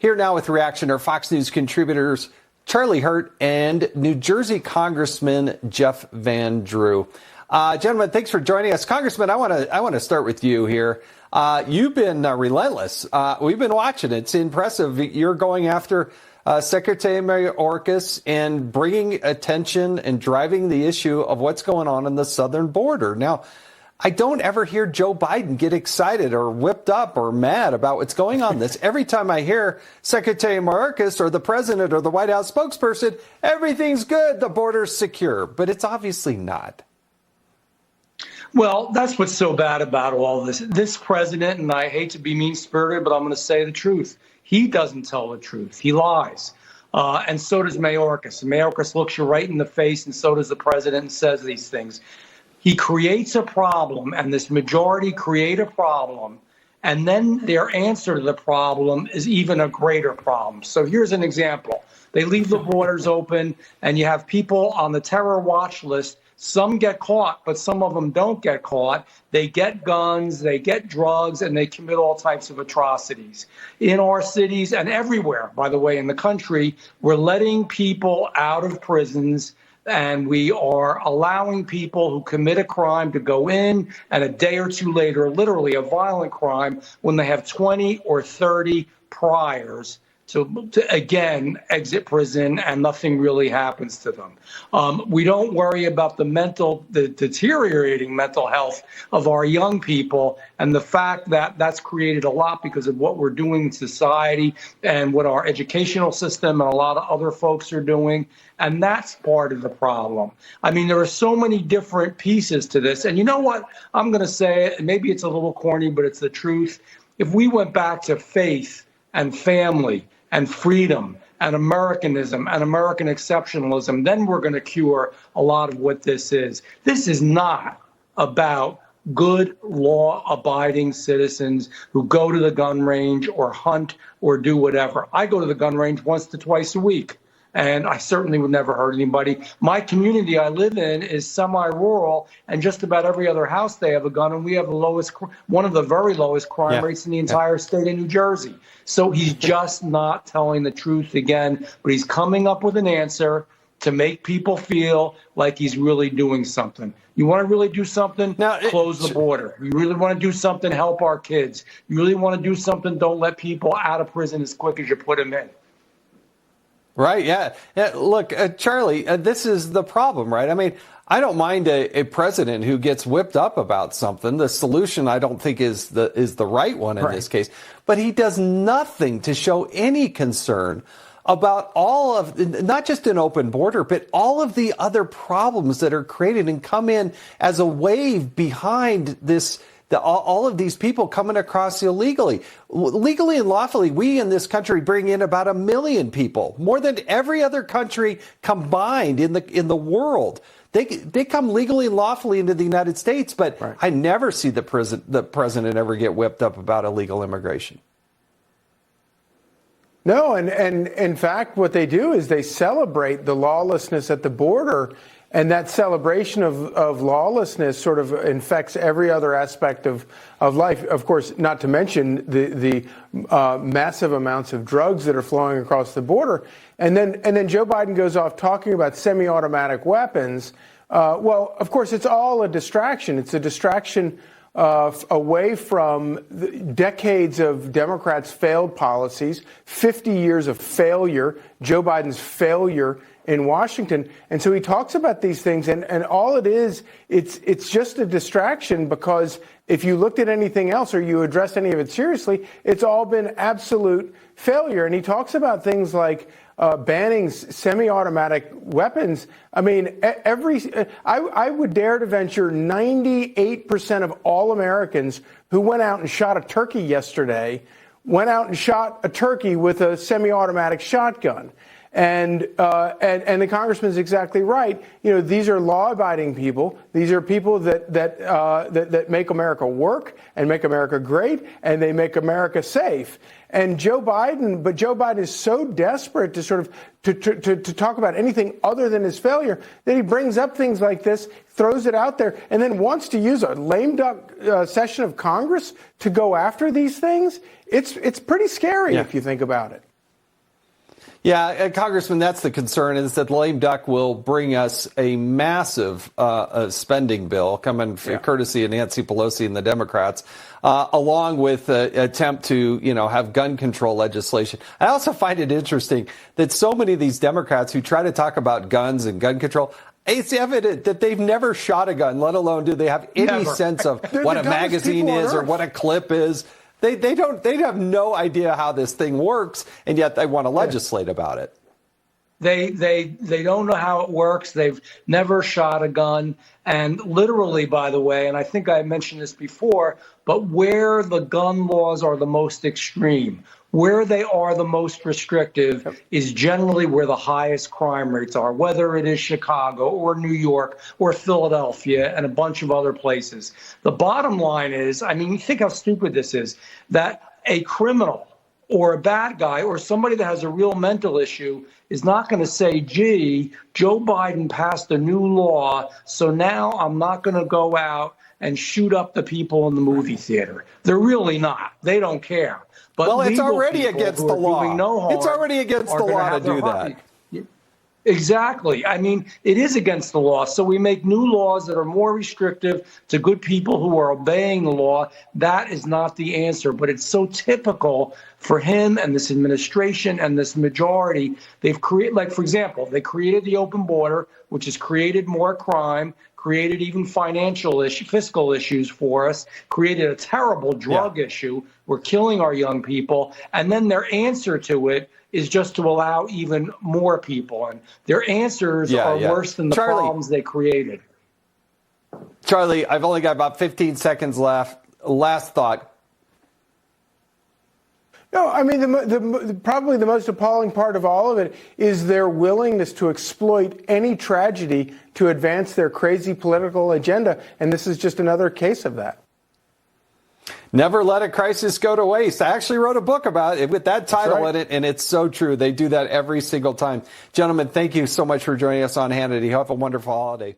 Here now with reaction are Fox News contributors Charlie Hurt and New Jersey Congressman Jeff Van Drew. Gentlemen, thanks for joining us. Congressman, I want to start with you here. You've been relentless. We've been watching. It's impressive. You're going after Secretary Mayorkas and bringing attention and driving the issue of what's going on the southern border. Now, I don't ever hear Joe Biden get excited or whipped up or mad about what's going on. Every time I hear Secretary Mayorkas or the president or the White House spokesperson, everything's good, the border's secure. But it's obviously not. Well, that's what's so bad about all this. This president, and I hate to be mean-spirited, but I'm going to say the truth. He doesn't tell the truth. He lies. And so does Mayorkas. Mayorkas looks you right in the face, and so does the president, and says these things. He creates a problem, and this majority create a problem, and then their answer to the problem is even a greater problem. So here's an example. They leave the borders open, and you have people on the terror watch list. Some get caught, but some of them don't get caught. They get guns, they get drugs, and they commit all types of atrocities. In our cities and everywhere, by the way, in the country, we're letting people out of prisons, and we are allowing people who commit a crime to go in, and a day or two later, literally a violent crime, when they have 20 or 30 priors, to again exit prison, and nothing really happens to them. We don't worry about the deteriorating mental health of our young people, and the fact that that's created a lot because of what we're doing in society and what our educational system and a lot of other folks are doing. And that's part of the problem. I mean, there are so many different pieces to this. And you know what? I'm going to say it, maybe it's a little corny, but it's the truth. If we went back to faith and family and freedom and Americanism and American exceptionalism, then we're going to cure a lot of what this is. This is not about good law-abiding citizens who go to the gun range or hunt or do whatever. I go to the gun range once to twice a week, and I certainly would never hurt anybody. My community I live in is semi-rural, and just about every other house they have a gun, and we have one of the very lowest crime rates in the entire state of New Jersey. So he's just not telling the truth again, but he's coming up with an answer to make people feel like he's really doing something. You want to really do something? Now, close the border. You really want to do something? Help our kids. You really want to do something? Don't let people out of prison as quick as you put them in. Right. Yeah. Look, Charlie, this is the problem, right? I mean, I don't mind a president who gets whipped up about something. The solution, I don't think, is the right one in this case. But he does nothing to show any concern about all of, not just an open border, but all of the other problems that are created and come in as a wave behind this. All of these people coming across illegally. Legally and lawfully, we in this country bring in about 1 million people, more than every other country combined in the world. They come legally and lawfully into the United States, but I never see the president ever get whipped up about illegal immigration. No, and in fact, what they do is they celebrate the lawlessness at the border. And that celebration of lawlessness sort of infects every other aspect of life. Of course, not to mention the massive amounts of drugs that are flowing across the border. And then Joe Biden goes off talking about semi-automatic weapons. Well, of course, it's all a distraction. It's a distraction away from decades of Democrats' failed policies, 50 years of failure, Joe Biden's failure in Washington. And so he talks about these things, and all it is, it's just a distraction, because if you looked at anything else or you addressed any of it seriously, it's all been absolute failure. And he talks about things like banning semi-automatic weapons. I mean, I would dare to venture 98% of all Americans who went out and shot a turkey yesterday went out and shot a turkey with a semi-automatic shotgun. And the congressman's exactly right. You know, these are law-abiding people. These are people that make America work and make America great, and they make America safe. And Joe Biden is so desperate to sort of to talk about anything other than his failure that he brings up things like this, throws it out there, and then wants to use a lame duck session of Congress to go after these things. It's pretty scary if you think about it. Yeah, Congressman, that's the concern, is that the lame duck will bring us a massive spending bill coming courtesy of Nancy Pelosi and the Democrats, along with an attempt to, have gun control legislation. I also find it interesting that so many of these Democrats who try to talk about guns and gun control, it's evident that they've never shot a gun, let alone do they have any sense of what a magazine is or what a clip is. They have no idea how this thing works, and yet they want to legislate about it. They don't know how it works. They've never shot a gun. And literally, by the way, and I think I mentioned this before, but where the gun laws are the most extreme, where they are the most restrictive is generally where the highest crime rates are, whether it is Chicago or New York or Philadelphia and a bunch of other places. The bottom line is, you think how stupid this is, that a criminal or a bad guy or somebody that has a real mental issue is not going to say, gee, Joe Biden passed a new law, so now I'm not going to go out and shoot up the people in the movie theater. They're really not. They don't care. But it's already against the law. It's already against the law to do that. Exactly. It is against the law. So we make new laws that are more restrictive to good people who are obeying the law. That is not the answer. But it's so typical for him and this administration and this majority. They've created, for example, they created the open border, which has created more crime, created even fiscal issues for us, created a terrible drug issue. We're killing our young people. And then their answer to it is just to allow even more people. And their answers are worse than the problems they created. Charlie, I've only got about 15 seconds left. Last thought. No, probably the most appalling part of all of it is their willingness to exploit any tragedy to advance their crazy political agenda. And this is just another case of that. Never let a crisis go to waste. I actually wrote a book about it with that title in it, and it's so true. They do that every single time. Gentlemen, thank you so much for joining us on Hannity. Have a wonderful holiday.